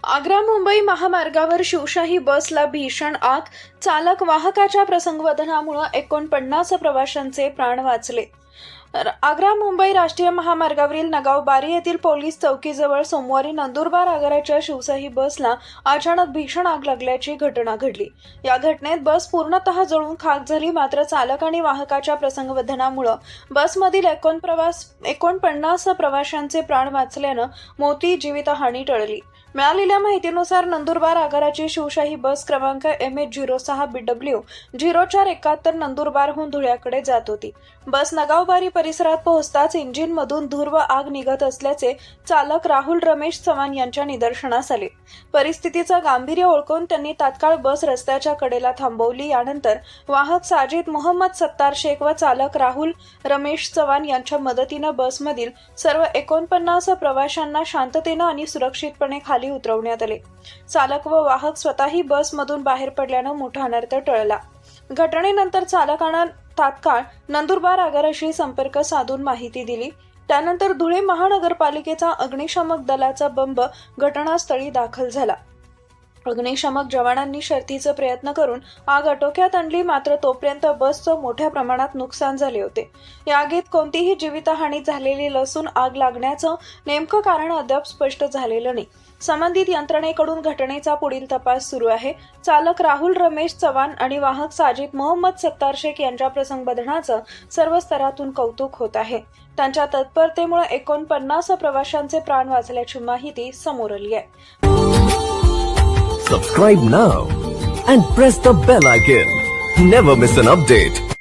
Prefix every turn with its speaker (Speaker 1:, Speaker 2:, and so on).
Speaker 1: आग्रा मुंबई महामार्गावर शिवशाही बसला भीषण आग. चालक वाहकाच्या प्रसंगवदनामुळे 49 प्रवाशांचे प्राण वाचले. आग्रा मुंबई राष्ट्रीय महामार्गावरील नगाव बारी येथील पोलीस चौकीजवळ सोमवारी नंदुरबार आगाराच्या शिवशाही बसला अचानक भीषण आग लागल्याची घटना घडली. या घटनेत बस पूर्णतः जळून खाक झाली. मात्र चालक आणि वाहकाच्या प्रसंगवदनामुळे बसमधील 49 प्रवाशांचे प्राण वाचल्यानं मोठी जीवितहानी टळली. मिळालेल्या माहितीनुसार नंदुरबार आगाराची शिवशाही बस क्रमांक MH06BW 0471 नंदुरबारहून धुळ्याकडे जात होती. बस नगावबारी परिसरात पोहोचताच इंजिनमधून धूर व आग निघत असल्याचे चालक राहुल रमेश चव्हाण यांच्या निदर्शनास आले. परिस्थितीचं गांभीर्य ओळखून त्यांनी तात्काळ बस रस्त्याच्या कडेला थांबवली. यानंतर वाहक साजिद मोहम्मद सत्तार शेख व चालक राहुल रमेश चव्हाण यांच्या मदतीनं बसमधील सर्व 49 प्रवाशांना शांततेनं आणि सुरक्षितपणे खाली उतरवण्यात आले. चालक व वाहक स्वतःही बसमधून बाहेर पडल्यानं मोठा अनर्थ टळला. घटनेनंतर चालकानं तात्काळ नंदुरबार आगाराशी संपर्क साधून माहिती दिली. त्यानंतर धुळे महानगरपालिकेचा अग्निशमक दलाचा बंब घटनास्थळी दाखल झाला. अग्निशमक जवानांनी शर्थीचे प्रयत्न करून आग आटोक्यात आणली. मात्र तोपर्यंत बसचं मोठ्या प्रमाणात नुकसान झाले होते. या आगीत कोणतीही जीवितहानी झालेली नसून आग लागण्याचं नेमकं कारण अद्याप स्पष्ट झालेलं नाही. संबंधित यंत्रणेकडून घटनेचा पुढील तपास सुरू आहे. चालक राहुल रमेश चव्हाण आणि वाहक साजिद मोहम्मद सत्तार शेख यांच्या प्रसंगवदनाचं सर्व स्तरातून कौतुक होत आहे. त्यांच्या तत्परतेमुळे 49 प्रवाशांचे प्राण वाचल्याची माहिती समोर आली आहे.
Speaker 2: Subscribe now and press the bell icon. Never miss an update.